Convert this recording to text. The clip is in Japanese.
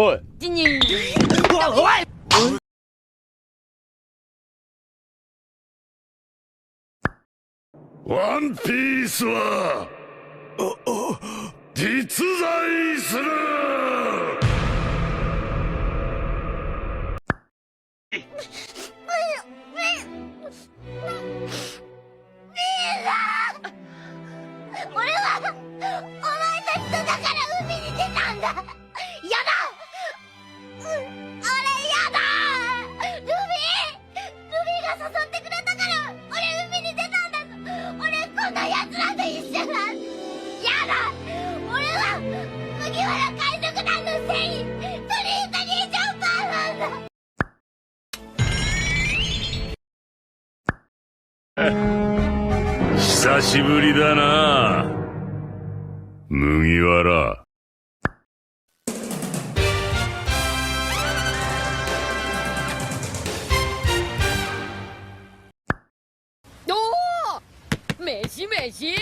おいワンピースは実在する。俺はお前たちとだから海に出たんだ。やだ、あれやだ。ルビーが誘ってくれたから俺海に出たんだ。俺こんな奴らと一緒だ。やだ、俺は麦わら海賊団の船員トリートニー・ジャンパーなんだ。久しぶりだな、麦わら。飯飯。